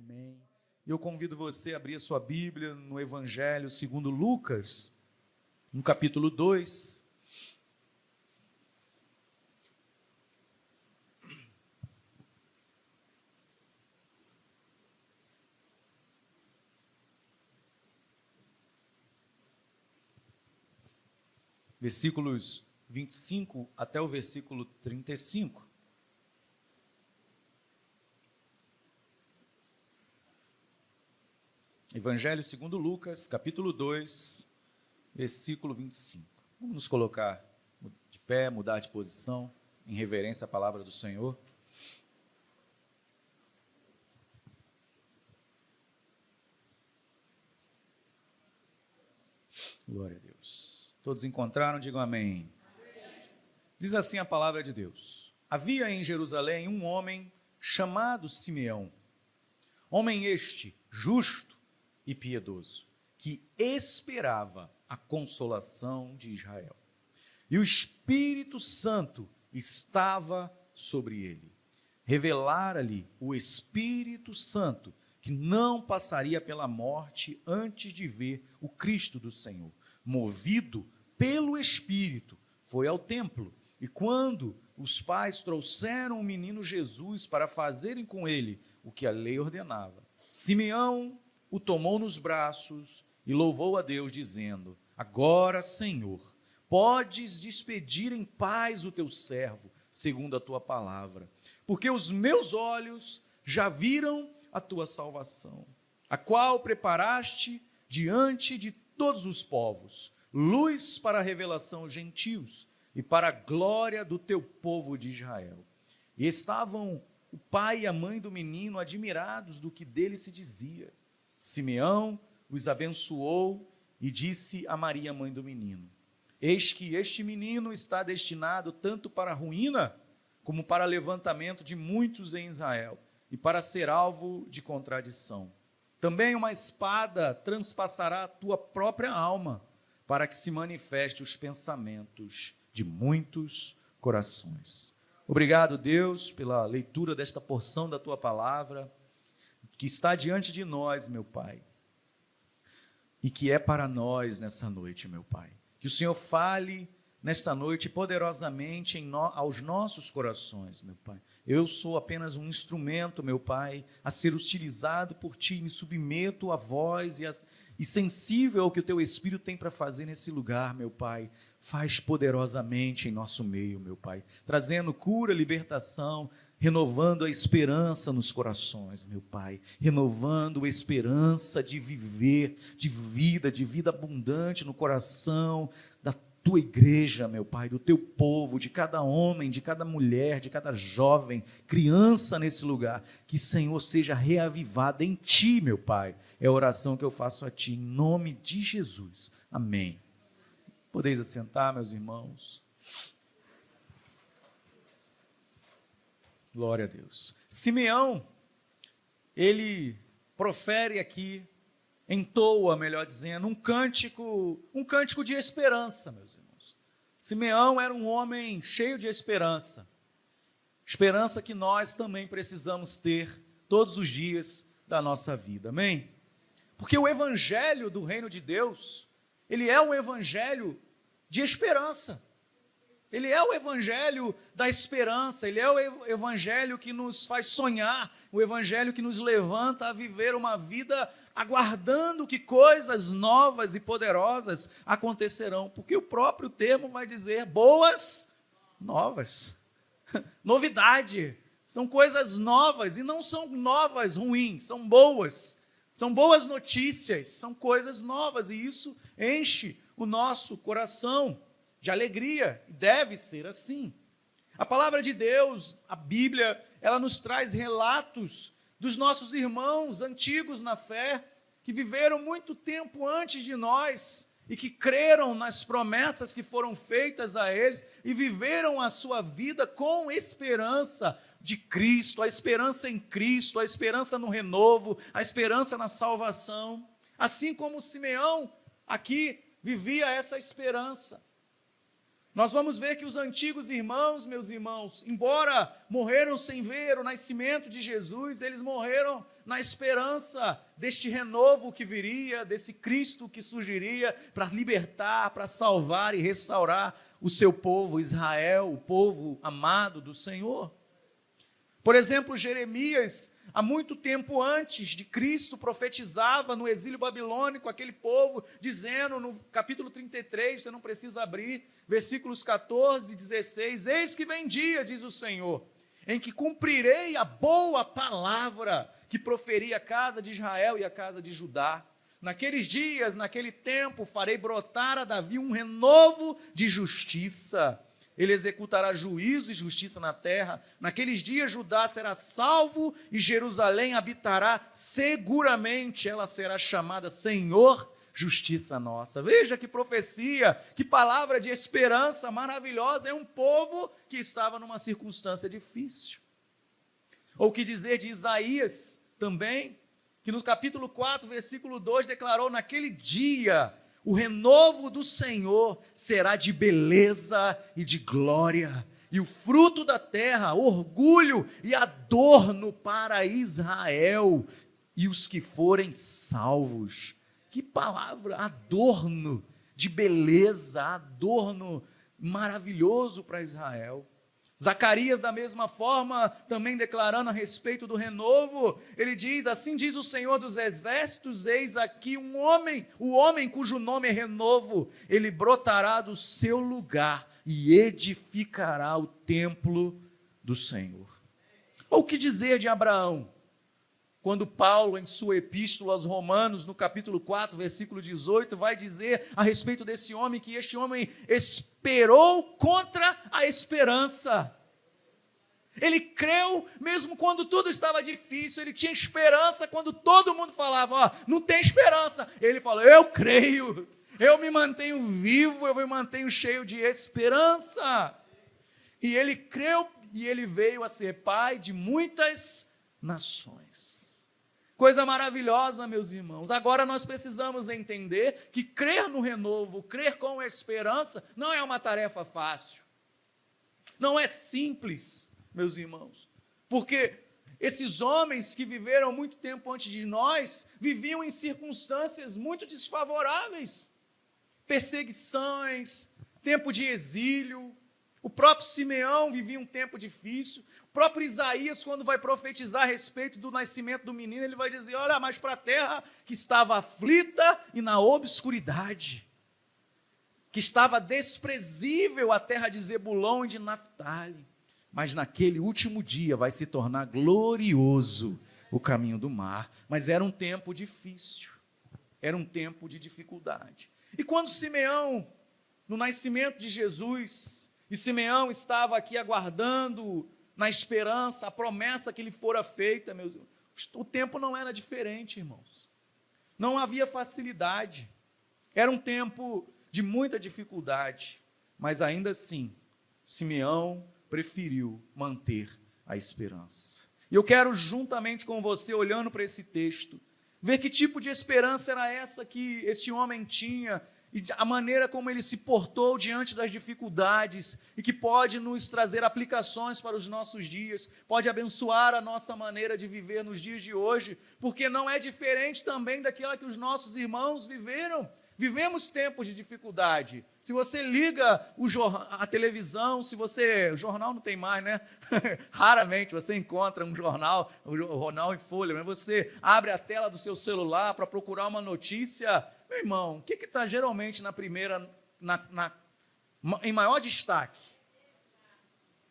Amém. E eu convido você a abrir a sua Bíblia no Evangelho segundo Lucas, no capítulo 2. Versículos 25 até o versículo 35. Evangelho segundo Lucas, capítulo 2, versículo 25. Vamos nos colocar de pé, mudar de posição, em reverência à palavra do Senhor. Glória a Deus. Todos encontraram? Digam amém. Diz assim a palavra de Deus: havia em Jerusalém um homem chamado Simeão, homem este justo e piedoso, que esperava a consolação de Israel. E o Espírito Santo estava sobre ele. Revelara-lhe o Espírito Santo que não passaria pela morte antes de ver o Cristo do Senhor. Movido pelo Espírito, foi ao templo, e quando os pais trouxeram o menino Jesus para fazerem com ele o que a lei ordenava, Simeão o tomou nos braços e louvou a Deus, dizendo: agora, Senhor, podes despedir em paz o teu servo, segundo a tua palavra, porque os meus olhos já viram a tua salvação, a qual preparaste diante de todos os povos, luz para a revelação aos gentios e para a glória do teu povo de Israel. E estavam o pai e a mãe do menino admirados do que dele se dizia. Simeão os abençoou e disse a Maria, mãe do menino: eis que este menino está destinado tanto para a ruína, como para levantamento de muitos em Israel, e para ser alvo de contradição. Também uma espada transpassará a tua própria alma, para que se manifeste os pensamentos de muitos corações. Obrigado, Deus, pela leitura desta porção da tua palavra, que está diante de nós, meu Pai, e que é para nós nessa noite, meu Pai. Que o Senhor fale nesta noite poderosamente aos nossos corações, meu Pai. Eu sou apenas um instrumento, meu Pai, a ser utilizado por Ti. Me submeto à voz e sensível ao que o Teu Espírito tem para fazer nesse lugar, meu Pai. Faz poderosamente em nosso meio, meu Pai, trazendo cura, libertação, renovando a esperança nos corações, meu Pai, renovando a esperança de viver, de vida abundante no coração da tua igreja, meu Pai, do teu povo, de cada homem, de cada mulher, de cada jovem, criança nesse lugar, que, Senhor, seja reavivada em Ti, meu Pai. É a oração que eu faço a Ti, em nome de Jesus. Amém. Podeis assentar, meus irmãos. Glória a Deus. Simeão, ele profere aqui, entoa, melhor dizendo, um cântico de esperança, meus irmãos. Simeão era um homem cheio de esperança. Esperança que nós também precisamos ter todos os dias da nossa vida. Amém? Porque o evangelho do reino de Deus, ele é um evangelho de esperança. Ele é o evangelho da esperança, ele é o evangelho que nos faz sonhar, o evangelho que nos levanta a viver uma vida aguardando que coisas novas e poderosas acontecerão, porque o próprio termo vai dizer boas novas, novidade, são coisas novas, e não são novas ruins, são boas notícias, são coisas novas, e isso enche o nosso coração de alegria, e deve ser assim. A palavra de Deus, a Bíblia, ela nos traz relatos dos nossos irmãos antigos na fé, que viveram muito tempo antes de nós, e que creram nas promessas que foram feitas a eles, e viveram a sua vida com esperança de Cristo, a esperança em Cristo, a esperança no renovo, a esperança na salvação. Assim como Simeão aqui vivia essa esperança. Nós vamos ver que os antigos irmãos, meus irmãos, embora morreram sem ver o nascimento de Jesus, eles morreram na esperança deste renovo que viria, desse Cristo que surgiria para libertar, para salvar e restaurar o seu povo, Israel, o povo amado do Senhor. Por exemplo, Jeremias, há muito tempo antes de Cristo, profetizava no exílio babilônico aquele povo, dizendo no capítulo 33, você não precisa abrir, versículos 14 e 16, eis que vem dia, diz o Senhor, em que cumprirei a boa palavra que proferi a casa de Israel e a casa de Judá. Naqueles dias, naquele tempo, farei brotar a Davi um renovo de justiça. Ele executará juízo e justiça na terra. Naqueles dias Judá será salvo e Jerusalém habitará seguramente. Ela será chamada Senhor, justiça nossa. Veja que profecia, que palavra de esperança maravilhosa. É um povo que estava numa circunstância difícil. Ou que dizer de Isaías também, que no capítulo 4, versículo 2, declarou: naquele dia o renovo do Senhor será de beleza e de glória, e o fruto da terra, orgulho e adorno para Israel e os que forem salvos. Que palavra, adorno de beleza, adorno maravilhoso para Israel. Zacarias, da mesma forma, também declarando a respeito do renovo, ele diz: assim diz o Senhor dos exércitos, eis aqui um homem, o homem cujo nome é renovo, ele brotará do seu lugar e edificará o templo do Senhor. Ou o que dizer de Abraão? Quando Paulo, em sua epístola aos Romanos, no capítulo 4, versículo 18, vai dizer a respeito desse homem, que este homem esperou contra a esperança. Ele creu mesmo quando tudo estava difícil, ele tinha esperança quando todo mundo falava: ó, não tem esperança. Ele falou: eu creio, eu me mantenho vivo, eu me mantenho cheio de esperança. E ele creu e ele veio a ser pai de muitas nações. Coisa maravilhosa, meus irmãos. Agora nós precisamos entender que crer no renovo, crer com esperança, não é uma tarefa fácil. Não é simples, meus irmãos. Porque esses homens que viveram muito tempo antes de nós, viviam em circunstâncias muito desfavoráveis. Perseguições, tempo de exílio. O próprio Simeão vivia um tempo difícil. O próprio Isaías, quando vai profetizar a respeito do nascimento do menino, ele vai dizer: olha, mas para a terra que estava aflita e na obscuridade, que estava desprezível a terra de Zebulão e de Naftali, mas naquele último dia vai se tornar glorioso o caminho do mar. Mas era um tempo difícil, era um tempo de dificuldade. E quando Simeão, no nascimento de Jesus, e Simeão estava aqui aguardando, na esperança, a promessa que lhe fora feita, meus irmãos, o tempo não era diferente, irmãos. Não havia facilidade. Era um tempo de muita dificuldade, mas ainda assim, Simeão preferiu manter a esperança. E eu quero, juntamente com você, olhando para esse texto, ver que tipo de esperança era essa que esse homem tinha, e a maneira como ele se portou diante das dificuldades, e que pode nos trazer aplicações para os nossos dias, pode abençoar a nossa maneira de viver nos dias de hoje, porque não é diferente também daquela que os nossos irmãos viveram. Vivemos tempos de dificuldade. Se você liga a televisão, o jornal não tem mais, né? Raramente você encontra um jornal em folha, mas você abre a tela do seu celular para procurar uma notícia. Meu irmão, o que está geralmente na primeira, em maior destaque?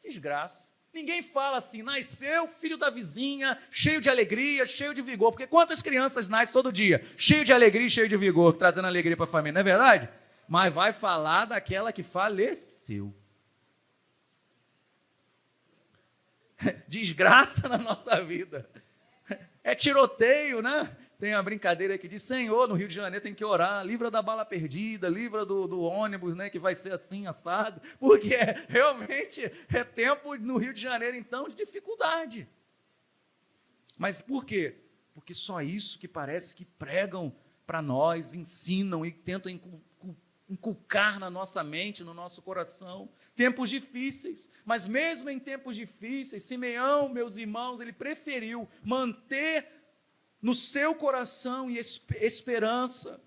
Desgraça. Ninguém fala assim: nasceu filho da vizinha, cheio de alegria, cheio de vigor. Porque quantas crianças nascem todo dia? Cheio de alegria e cheio de vigor, trazendo alegria para a família, não é verdade? Mas vai falar daquela que faleceu. Desgraça na nossa vida. É tiroteio, né? Tem uma brincadeira que diz: Senhor, no Rio de Janeiro tem que orar, livra da bala perdida, livra do ônibus, né, que vai ser assim, assado, porque realmente é tempo no Rio de Janeiro, então, de dificuldade. Mas por quê? Porque só isso que parece que pregam para nós, ensinam e tentam inculcar na nossa mente, no nosso coração. Tempos difíceis, mas mesmo em tempos difíceis, Simeão, meus irmãos, ele preferiu manter no seu coração e esperança.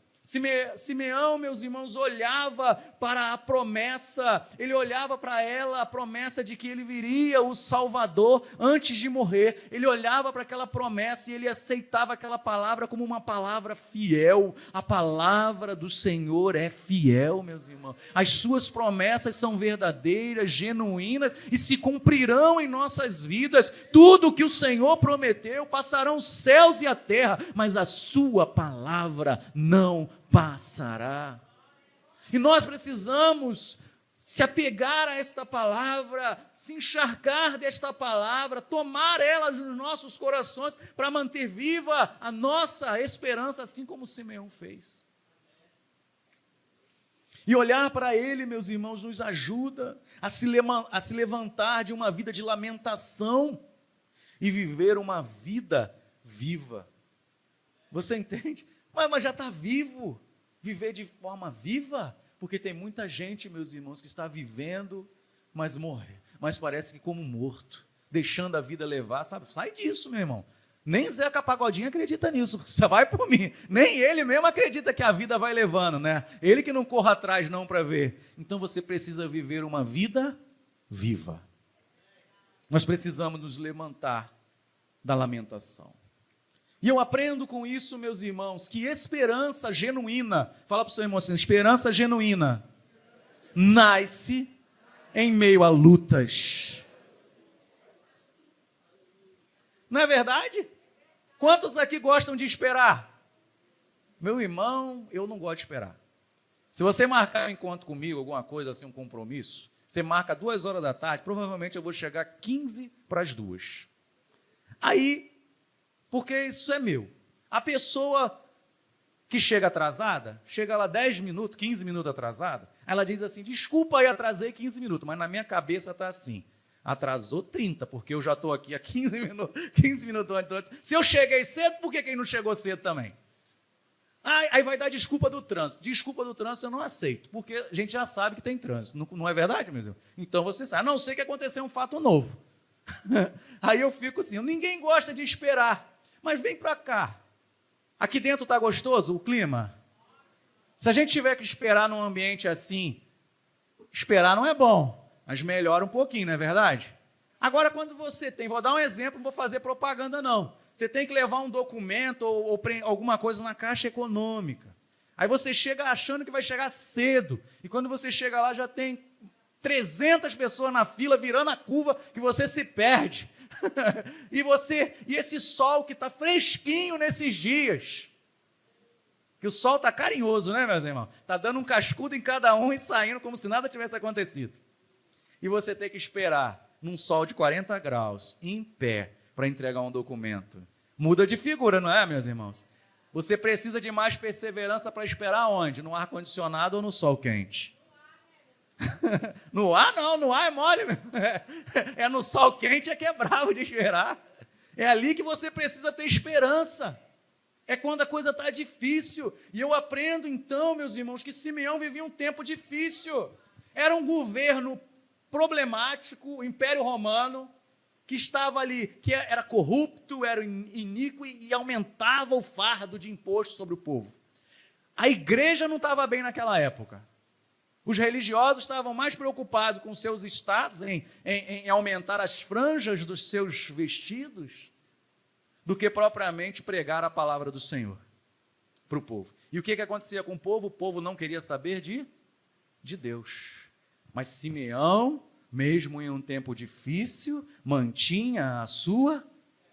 Simeão, meus irmãos, olhava para a promessa, ele olhava para ela, a promessa de que ele viria o Salvador antes de morrer. Ele olhava para aquela promessa e ele aceitava aquela palavra como uma palavra fiel. A palavra do Senhor é fiel, meus irmãos. As suas promessas são verdadeiras, genuínas e se cumprirão em nossas vidas. Tudo que o Senhor prometeu, passarão os céus e a terra, mas a sua palavra não passará. E nós precisamos se apegar a esta palavra, se encharcar desta palavra, tomar ela nos nossos corações para manter viva a nossa esperança, assim como Simeão fez. E olhar para ele, meus irmãos, nos ajuda a se levantar de uma vida de lamentação e viver uma vida viva. Você entende? Mas já está vivo. Viver de forma viva? Porque tem muita gente, meus irmãos, que está vivendo, mas morre. Mas parece que como morto, deixando a vida levar, sabe? Sai disso, meu irmão. Nem Zeca Pagodinho acredita nisso, você vai por mim. Nem ele mesmo acredita que a vida vai levando, né? Ele que não corre atrás não para ver. Então você precisa viver uma vida viva. Nós precisamos nos levantar da lamentação. E eu aprendo com isso, meus irmãos, que esperança genuína, fala para o seu irmão assim, esperança genuína nasce em meio a lutas. Não é verdade? Quantos aqui gostam de esperar? Meu irmão, eu não gosto de esperar. Se você marcar um encontro comigo, alguma coisa assim, um compromisso, você marca 2 horas da tarde, provavelmente eu vou chegar 15 para as 2. Aí, porque isso é meu. A pessoa que chega atrasada, chega lá 10 minutos, 15 minutos atrasada, ela diz assim, desculpa aí, atrasei 15 minutos, mas na minha cabeça está assim, atrasou 30, porque eu já estou aqui há 15 minutos antes. Se eu cheguei cedo, por que quem não chegou cedo também? Aí vai dar desculpa do trânsito. Desculpa do trânsito eu não aceito, porque a gente já sabe que tem trânsito. Não é verdade, meu irmão? Então você sabe, a não ser que aconteceu um fato novo. Aí eu fico assim, ninguém gosta de esperar. Mas vem para cá. Aqui dentro está gostoso o clima? Se a gente tiver que esperar num ambiente assim, esperar não é bom, mas melhora um pouquinho, não é verdade? Agora, quando você tem, vou dar um exemplo, não vou fazer propaganda não. Você tem que levar um documento ou alguma coisa na Caixa Econômica. Aí você chega achando que vai chegar cedo. E quando você chega lá, já tem 300 pessoas na fila, virando a curva, que você se perde. E esse sol que está fresquinho nesses dias, que o sol está carinhoso, né, meus irmãos? Está dando um cascudo em cada um e saindo como se nada tivesse acontecido. E você tem que esperar num sol de 40 graus, em pé, para entregar um documento. Muda de figura, não é, meus irmãos? Você precisa de mais perseverança para esperar onde? No ar-condicionado ou no sol quente? No ar não, no ar é mole mesmo. É no sol quente é que é bravo de esperar. É ali que você precisa ter esperança. É quando a coisa está difícil. E eu aprendo então, meus irmãos, que Simeão vivia um tempo difícil. Era um governo problemático, o Império Romano, que estava ali, que era corrupto, era iníquo e aumentava o fardo de imposto sobre o povo. A igreja não estava bem naquela época. Os religiosos estavam mais preocupados com seus status, em aumentar as franjas dos seus vestidos, do que propriamente pregar a palavra do Senhor para o povo. E o que acontecia com o povo? O povo não queria saber de Deus. Mas Simeão, mesmo em um tempo difícil, mantinha a sua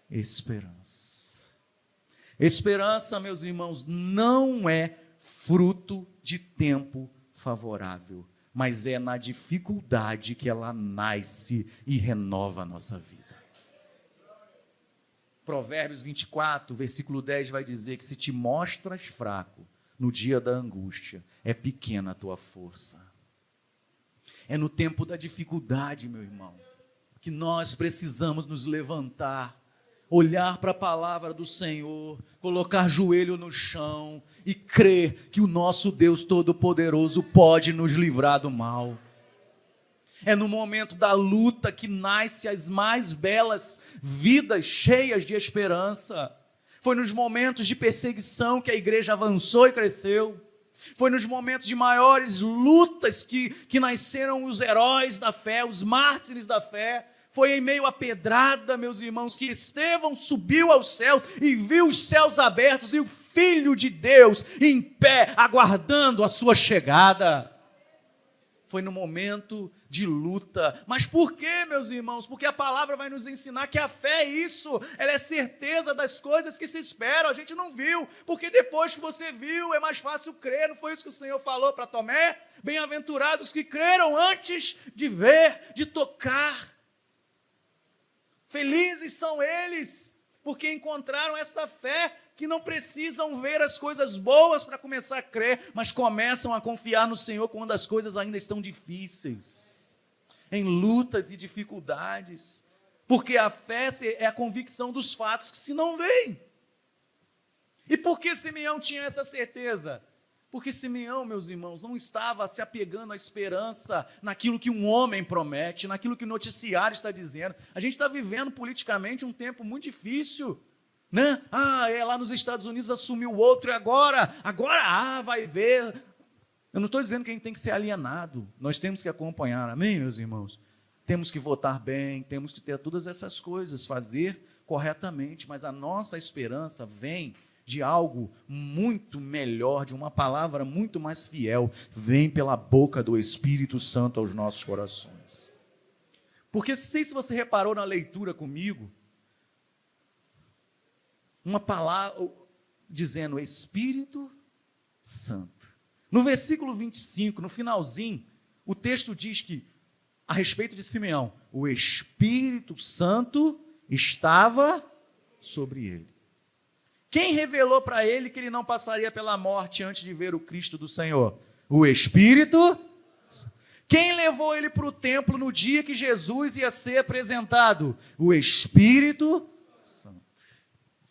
esperança. Esperança, meus irmãos, não é fruto de tempo favorável, mas é na dificuldade que ela nasce e renova a nossa vida. Provérbios 24, versículo 10 vai dizer que se te mostras fraco no dia da angústia, é pequena a tua força. É no tempo da dificuldade, meu irmão, que nós precisamos nos levantar olhar para a palavra do Senhor, colocar joelho no chão e crer que o nosso Deus Todo-Poderoso pode nos livrar do mal. É no momento da luta que nascem as mais belas vidas cheias de esperança. Foi nos momentos de perseguição que a igreja avançou e cresceu. Foi nos momentos de maiores lutas que nasceram os heróis da fé, os mártires da fé. Foi em meio à pedrada, meus irmãos, que Estevão subiu aos céus e viu os céus abertos e o Filho de Deus em pé, aguardando a sua chegada. Foi no momento de luta. Mas por quê, meus irmãos? Porque a palavra vai nos ensinar que a fé é isso. Ela é certeza das coisas que se esperam. A gente não viu, porque depois que você viu, é mais fácil crer. Não foi isso que o Senhor falou para Tomé? Bem-aventurados que creram antes de ver, de tocar. Felizes são eles, porque encontraram esta fé, que não precisam ver as coisas boas para começar a crer, mas começam a confiar no Senhor quando as coisas ainda estão difíceis, em lutas e dificuldades, porque a fé é a convicção dos fatos que se não veem. E por que Simeão tinha essa certeza? Porque Simeão, meus irmãos, não estava se apegando à esperança naquilo que um homem promete, naquilo que o noticiário está dizendo. A gente está vivendo politicamente um tempo muito difícil, né? Lá nos Estados Unidos assumiu o outro e agora, vai ver. Eu não estou dizendo que a gente tem que ser alienado, nós temos que acompanhar, amém, meus irmãos? Temos que votar bem, temos que ter todas essas coisas, fazer corretamente, mas a nossa esperança vem de algo muito melhor, de uma palavra muito mais fiel, vem pela boca do Espírito Santo aos nossos corações. Porque, não sei se você reparou na leitura comigo, uma palavra dizendo Espírito Santo. No versículo 25, no finalzinho, o texto diz que, a respeito de Simeão, o Espírito Santo estava sobre ele. Quem revelou para ele que ele não passaria pela morte antes de ver o Cristo do Senhor? O Espírito Santo. Quem levou ele para o templo no dia que Jesus ia ser apresentado? O Espírito Santo.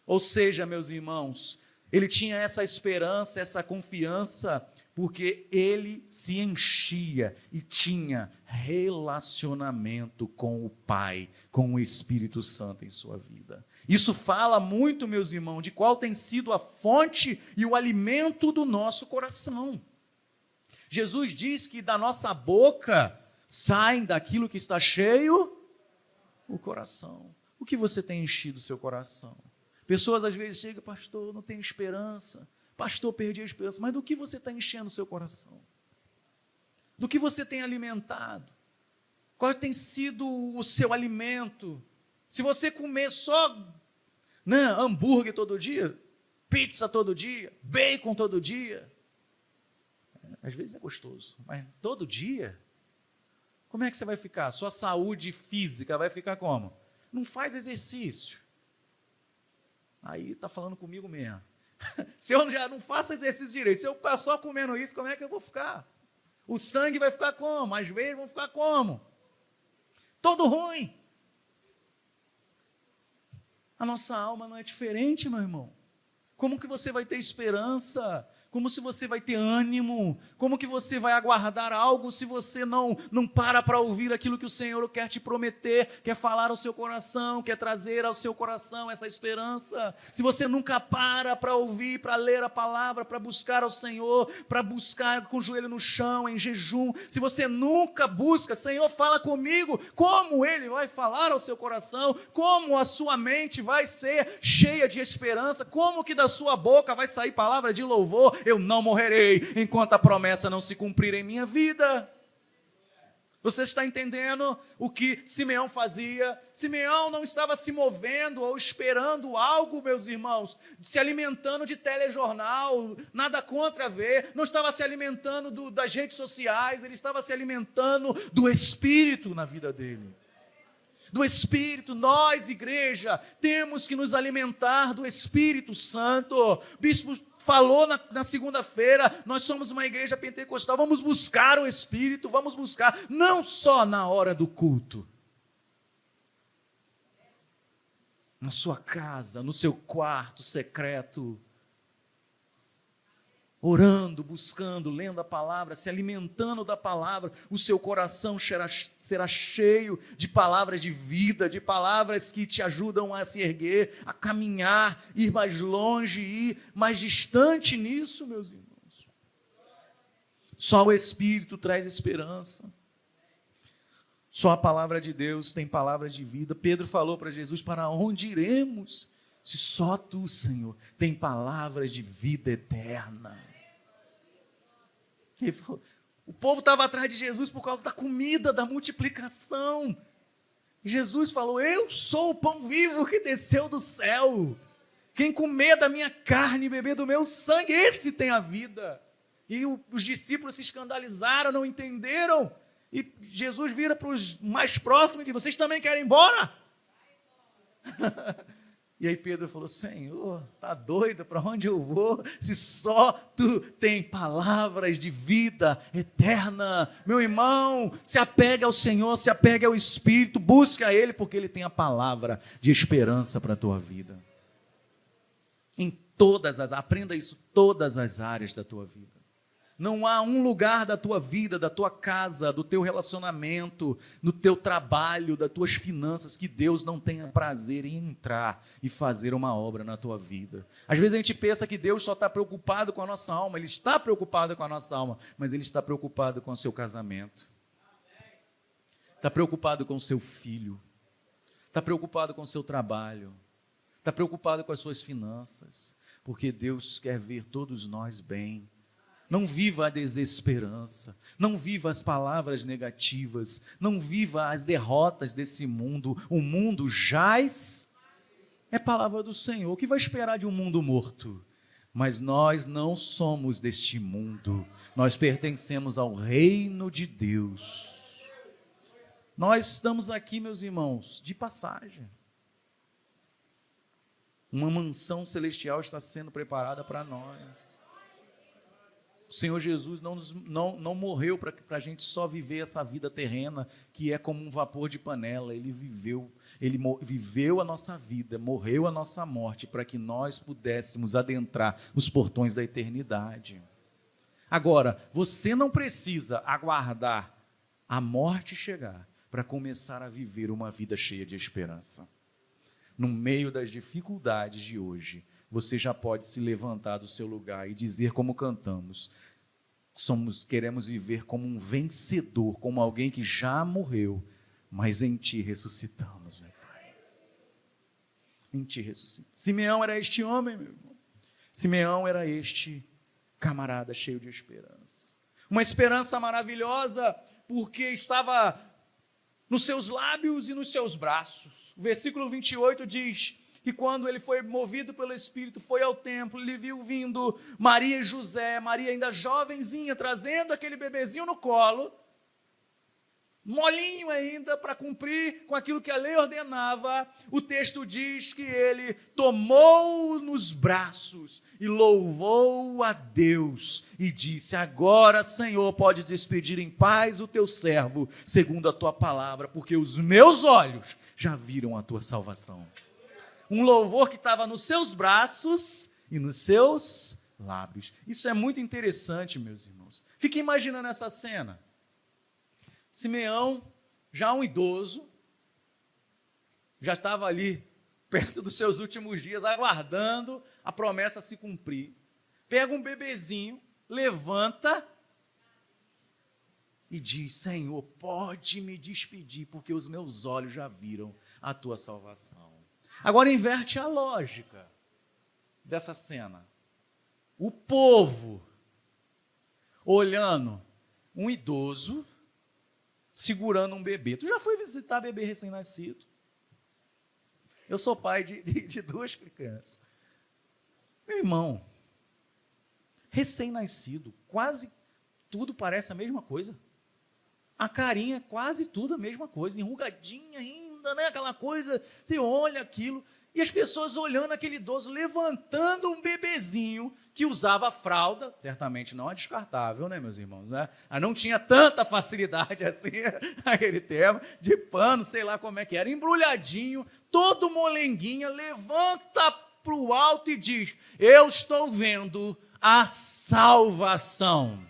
Ou seja, meus irmãos, ele tinha essa esperança, essa confiança, porque ele se enchia e tinha relacionamento com o Pai, com o Espírito Santo em sua vida. Isso fala muito, meus irmãos, de qual tem sido a fonte e o alimento do nosso coração. Jesus diz que da nossa boca saem daquilo que está cheio o coração. O que você tem enchido o seu coração? Pessoas às vezes chegam, pastor, não tenho esperança. Pastor, perdi a esperança. Mas do que você está enchendo o seu coração? Do que você tem alimentado? Qual tem sido o seu alimento? Se você comer só hambúrguer todo dia, pizza todo dia, bacon todo dia, às vezes é gostoso, mas todo dia, como é que você vai ficar? Sua saúde física vai ficar como? Não faz exercício. Aí está falando comigo mesmo. Se eu já não faço exercício direito, se eu ficar só comendo isso, como é que eu vou ficar? O sangue vai ficar como? As veias vão ficar como? Todo ruim. A nossa alma não é diferente, meu irmão. Como que você vai ter esperança? Como se você vai ter ânimo? Como que você vai aguardar algo se você não para ouvir aquilo que o Senhor quer te prometer, quer falar ao seu coração, quer trazer ao seu coração essa esperança? Se você nunca para ouvir, para ler a palavra, para buscar ao Senhor, para buscar com o joelho no chão, em jejum, se você nunca busca, Senhor, fala comigo, como Ele vai falar ao seu coração, como a sua mente vai ser cheia de esperança, como que da sua boca vai sair palavra de louvor, eu não morrerei enquanto a promessa não se cumprir em minha vida. Você está entendendo o que Simeão fazia? Simeão não estava se movendo ou esperando algo, meus irmãos, se alimentando de telejornal, nada contra ver, não estava se alimentando das redes sociais, ele estava se alimentando do Espírito na vida dele. Do Espírito, nós, igreja, temos que nos alimentar do Espírito Santo. O bispo falou na segunda-feira, nós somos uma igreja pentecostal, vamos buscar o Espírito, vamos buscar, não só na hora do culto. na sua casa, no seu quarto secreto, orando, buscando, lendo a palavra, se alimentando da palavra, o seu coração será cheio de palavras de vida, de palavras que te ajudam a se erguer, a caminhar, ir mais longe, ir mais distante nisso, meus irmãos. Só o Espírito traz esperança. Só a palavra de Deus tem palavras de vida. Pedro falou para Jesus: para onde iremos, se só tu, Senhor, tem palavras de vida eterna? O povo estava atrás de Jesus por causa da comida, da multiplicação. Jesus falou: eu sou o pão vivo que desceu do céu. Quem comer da minha carne e beber do meu sangue, esse tem a vida. E os discípulos se escandalizaram, não entenderam. E Jesus vira para os mais próximos e diz: vocês também querem ir embora? E aí Pedro falou: Senhor, tá doido? Para onde eu vou? Se só tu tem palavras de vida eterna. Meu irmão, se apega ao Senhor, se apega ao Espírito, busca Ele, porque Ele tem a palavra de esperança para a tua vida. Aprenda isso, todas as áreas da tua vida. Não há um lugar da tua vida, da tua casa, do teu relacionamento, no teu trabalho, das tuas finanças, que Deus não tenha prazer em entrar e fazer uma obra na tua vida. Às vezes a gente pensa que Deus só está preocupado com a nossa alma. Ele está preocupado com a nossa alma, mas Ele está preocupado com o seu casamento. Está preocupado com o seu filho. Está preocupado com o seu trabalho. Está preocupado com as suas finanças. Porque Deus quer ver todos nós bem. Não viva a desesperança, não viva as palavras negativas, não viva as derrotas desse mundo. O mundo jaz, é palavra do Senhor. O que vai esperar de um mundo morto? Mas nós não somos deste mundo, nós pertencemos ao reino de Deus. Nós estamos aqui, meus irmãos, de passagem. Uma mansão celestial está sendo preparada para nós. O Senhor Jesus não morreu para a gente só viver essa vida terrena, que é como um vapor de panela. Ele viveu a nossa vida, morreu a nossa morte, para que nós pudéssemos adentrar os portões da eternidade. Agora, você não precisa aguardar a morte chegar para começar a viver uma vida cheia de esperança. No meio das dificuldades de hoje, você já pode se levantar do seu lugar e dizer, como cantamos: queremos viver como um vencedor, como alguém que já morreu, mas em ti ressuscitamos, meu Pai. Em ti ressuscitamos. Simeão era este homem, meu irmão. Simeão era este camarada cheio de esperança. Uma esperança maravilhosa, porque estava nos seus lábios e nos seus braços. O versículo 28 diz que quando ele foi movido pelo Espírito, foi ao templo, ele viu vindo Maria e José, Maria ainda jovenzinha, trazendo aquele bebezinho no colo, molinho ainda, para cumprir com aquilo que a lei ordenava. O texto diz que ele tomou nos braços e louvou a Deus e disse: agora, Senhor, pode despedir em paz o teu servo, segundo a tua palavra, porque os meus olhos já viram a tua salvação. Um louvor que estava nos seus braços e nos seus lábios. Isso é muito interessante, meus irmãos. Fique imaginando essa cena. Simeão, já um idoso, já estava ali perto dos seus últimos dias, aguardando a promessa se cumprir. Pega um bebezinho, levanta e diz: Senhor, pode me despedir, porque os meus olhos já viram a tua salvação. Agora inverte a lógica dessa cena. O povo olhando um idoso segurando um bebê. Tu já foi visitar bebê recém-nascido? Eu sou pai de duas crianças. Meu irmão, recém-nascido, quase tudo parece a mesma coisa. A carinha, quase tudo a mesma coisa, enrugadinha ainda, né? Aquela coisa, você olha aquilo, E as pessoas olhando aquele idoso, levantando um bebezinho que usava fralda, certamente não é descartável, né, meus irmãos? Né? Não tinha tanta facilidade assim, aquele tempo, de pano, sei lá como é que era, embrulhadinho, todo molenguinha, levanta para o alto e diz: eu estou vendo a salvação.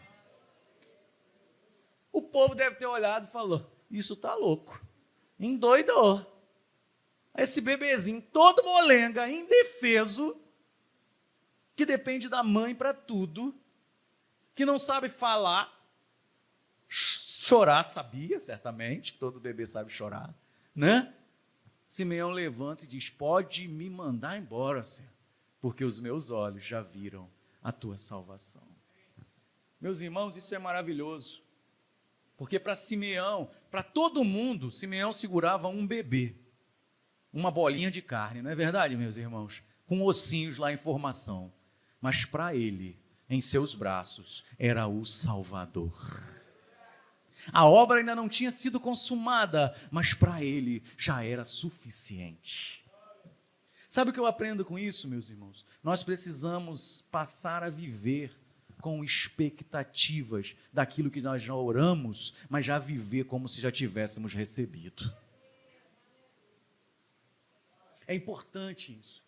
O povo deve ter olhado e falou: isso está louco, endoidou. Esse bebezinho todo molenga, indefeso, que depende da mãe para tudo, que não sabe falar, chorar sabia, certamente, todo bebê sabe chorar, né? Simeão levanta e diz: pode me mandar embora, Senhor, porque os meus olhos já viram a tua salvação. Meus irmãos, isso é maravilhoso, porque para Simeão, para todo mundo, Simeão segurava um bebê, uma bolinha de carne, não é verdade, meus irmãos? Com ossinhos lá em formação. Mas para ele, em seus braços, era o Salvador. A obra ainda não tinha sido consumada, mas para ele já era suficiente. Sabe o que eu aprendo com isso, meus irmãos? Nós precisamos passar a viver com expectativas daquilo que nós já oramos, mas já viver como se já tivéssemos recebido. É importante isso,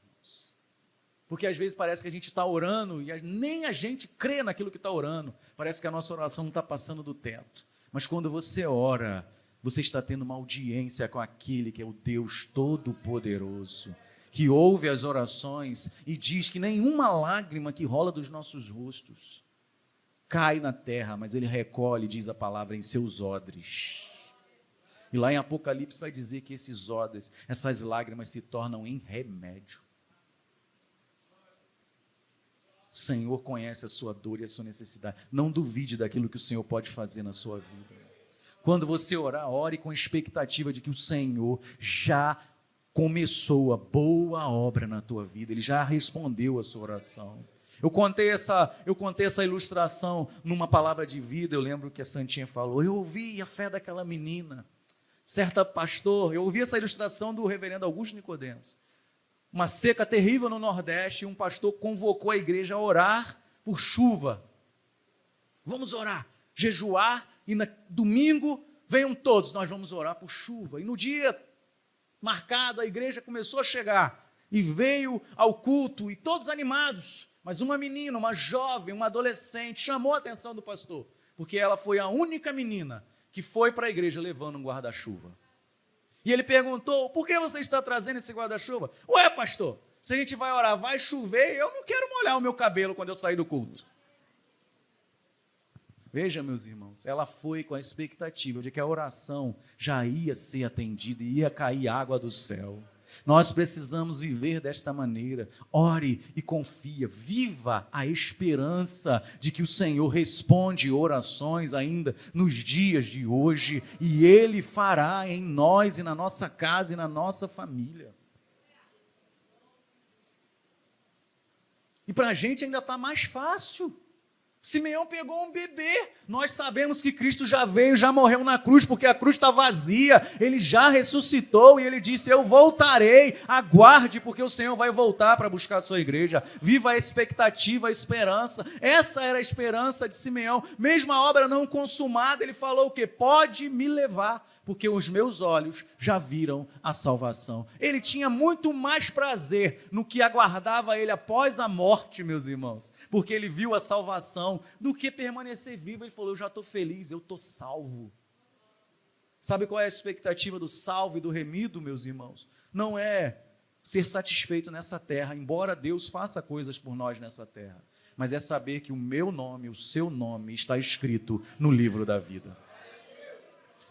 porque às vezes parece que a gente está orando e nem a gente crê naquilo que está orando. Parece que a nossa oração não está passando do teto. Mas quando você ora, você está tendo uma audiência com aquele que é o Deus Todo-Poderoso, que ouve as orações e diz que nenhuma lágrima que rola dos nossos rostos cai na terra, mas ele recolhe, diz a palavra, em seus odres. E lá em Apocalipse vai dizer que esses odres, essas lágrimas se tornam em remédio. O Senhor conhece a sua dor e a sua necessidade. Não duvide daquilo que o Senhor pode fazer na sua vida. Quando você orar, ore com expectativa de que o Senhor já começou a boa obra na tua vida. Ele já respondeu a sua oração. Eu contei essa ilustração numa palavra de vida. Eu lembro que a Santinha falou: eu ouvi a fé daquela menina. Certa pastor, eu ouvi essa ilustração do reverendo Augusto Nicodemos. Uma seca terrível no Nordeste, e um pastor convocou a igreja a orar por chuva. Vamos orar, jejuar, e no domingo venham todos, nós vamos orar por chuva. E no dia marcado, a igreja começou a chegar, e veio ao culto, e todos animados. Mas uma menina, uma jovem, uma adolescente, chamou a atenção do pastor, porque ela foi a única menina que foi para a igreja levando um guarda-chuva. E ele perguntou: por que você está trazendo esse guarda-chuva? Ué, pastor, se a gente vai orar, vai chover, eu não quero molhar o meu cabelo quando eu sair do culto. Veja, meus irmãos, ela foi com a expectativa de que a oração já ia ser atendida e ia cair água do céu. Nós precisamos viver desta maneira. Ore e confia, viva a esperança de que o Senhor responde orações ainda nos dias de hoje, e Ele fará em nós e na nossa casa e na nossa família. E para a gente ainda está mais fácil. Simeão pegou um bebê. Nós sabemos que Cristo já veio, já morreu na cruz, porque a cruz está vazia. Ele já ressuscitou e ele disse: eu voltarei, aguarde, porque o Senhor vai voltar para buscar a sua igreja. Viva a expectativa, a esperança. Essa era a esperança de Simeão. Mesmo a obra não consumada, ele falou o quê? Pode me levar, porque os meus olhos já viram a salvação. Ele tinha muito mais prazer no que aguardava ele após a morte, meus irmãos, porque ele viu a salvação, do que permanecer vivo. Ele falou: eu já estou feliz, eu estou salvo. Sabe qual é a expectativa do salvo e do remido, meus irmãos? Não é ser satisfeito nessa terra, embora Deus faça coisas por nós nessa terra, mas é saber que o meu nome, o seu nome está escrito no livro da vida.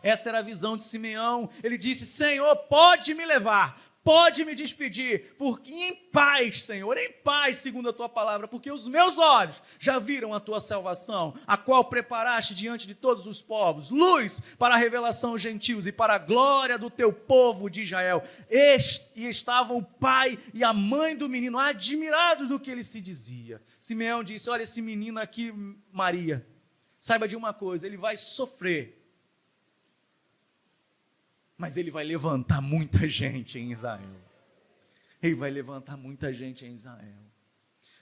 Essa era a visão de Simeão. Ele disse: Senhor, pode me levar, pode me despedir, porque em paz, Senhor, em paz, segundo a tua palavra, porque os meus olhos já viram a tua salvação, a qual preparaste diante de todos os povos, luz para a revelação aos gentios e para a glória do teu povo de Israel. E estavam o pai e a mãe do menino admirados do que ele se dizia. Simeão disse: olha, esse menino aqui, Maria, saiba de uma coisa, ele vai sofrer, mas ele vai levantar muita gente em Israel. Ele vai levantar muita gente em Israel.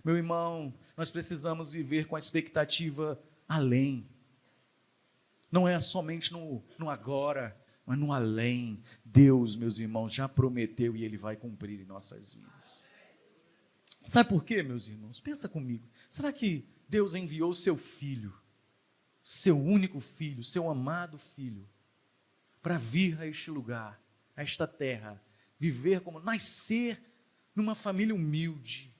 Meu irmão, nós precisamos viver com a expectativa além. Não é somente no agora, mas no além. Deus, meus irmãos, já prometeu e Ele vai cumprir em nossas vidas. Sabe por quê, meus irmãos? Pensa comigo. Será que Deus enviou o seu filho, seu único filho, seu amado filho, para vir a este lugar, a esta terra, viver como, nascer numa família humilde,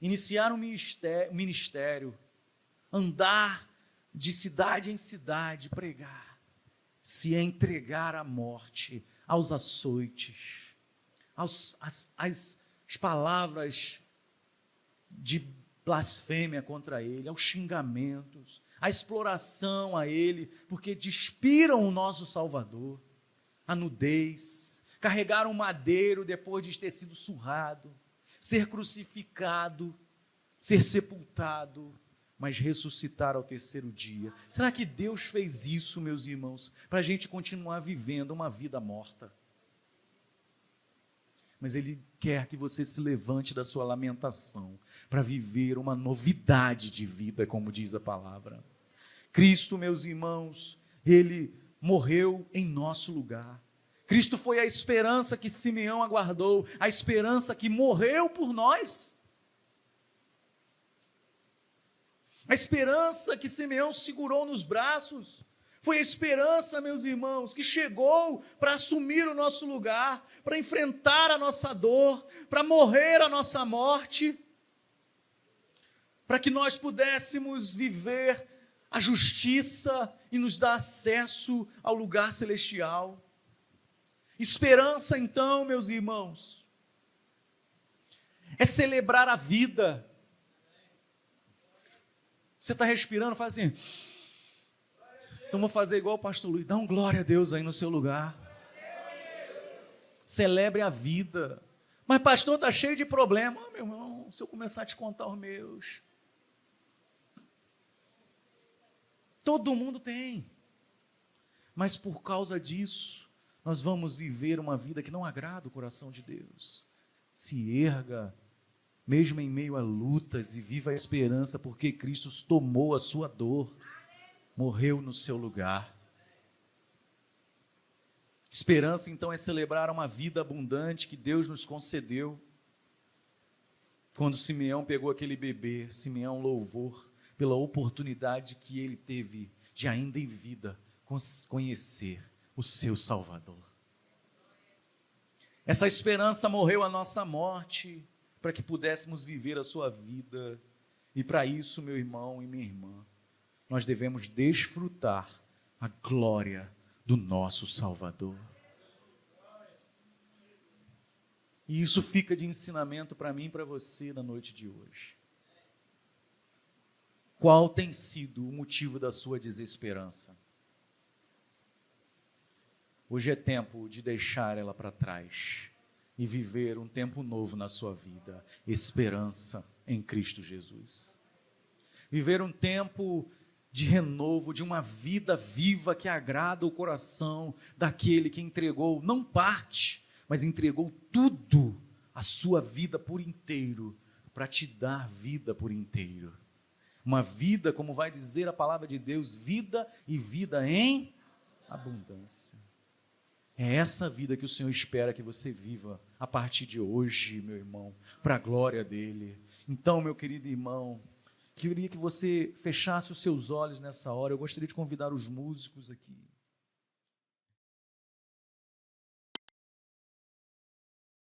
iniciar um ministério, andar de cidade em cidade, pregar, se entregar à morte, aos açoites, às palavras de blasfêmia contra ele, aos xingamentos, à exploração a ele, porque despiram o nosso Salvador, a nudez, carregar um madeiro depois de ter sido surrado, ser crucificado, ser sepultado, mas ressuscitar ao terceiro dia. Será que Deus fez isso, meus irmãos, para a gente continuar vivendo uma vida morta? Mas Ele quer que você se levante da sua lamentação para viver uma novidade de vida, como diz a palavra. Cristo, meus irmãos, Ele morreu em nosso lugar. Cristo foi a esperança que Simeão aguardou, a esperança que morreu por nós. A esperança que Simeão segurou nos braços, foi a esperança, meus irmãos, que chegou para assumir o nosso lugar, para enfrentar a nossa dor, para morrer a nossa morte, para que nós pudéssemos viver a justiça e nos dar acesso ao lugar celestial. Esperança, então, meus irmãos, é celebrar a vida. Você está respirando, faz assim. Então vou fazer igual o pastor Luiz, dá um glória a Deus aí no seu lugar. Celebre a vida. Mas pastor, está cheio de problema. Meu irmão, se eu começar a te contar os meus. Todo mundo tem. Mas por causa disso, nós vamos viver uma vida que não agrada o coração de Deus. Se erga, mesmo em meio a lutas, e viva a esperança, porque Cristo tomou a sua dor, morreu no seu lugar. Esperança, então, é celebrar uma vida abundante que Deus nos concedeu. Quando Simeão pegou aquele bebê, Simeão louvou pela oportunidade que ele teve de, ainda em vida, conhecer o seu Salvador. Essa esperança morreu a nossa morte, para que pudéssemos viver a sua vida. E para isso, meu irmão e minha irmã, nós devemos desfrutar a glória do nosso Salvador. E isso fica de ensinamento para mim e para você na noite de hoje. Qual tem sido o motivo da sua desesperança? Hoje é tempo de deixar ela para trás e viver um tempo novo na sua vida, esperança em Cristo Jesus. Viver um tempo de renovo, de uma vida viva que agrada o coração daquele que entregou, não parte, mas entregou tudo, a sua vida por inteiro, para te dar vida por inteiro. Uma vida, como vai dizer a palavra de Deus, vida e vida em abundância. É essa vida que o Senhor espera que você viva a partir de hoje, meu irmão, para a glória dEle. Então, meu querido irmão, queria que você fechasse os seus olhos nessa hora. Eu gostaria de convidar os músicos aqui.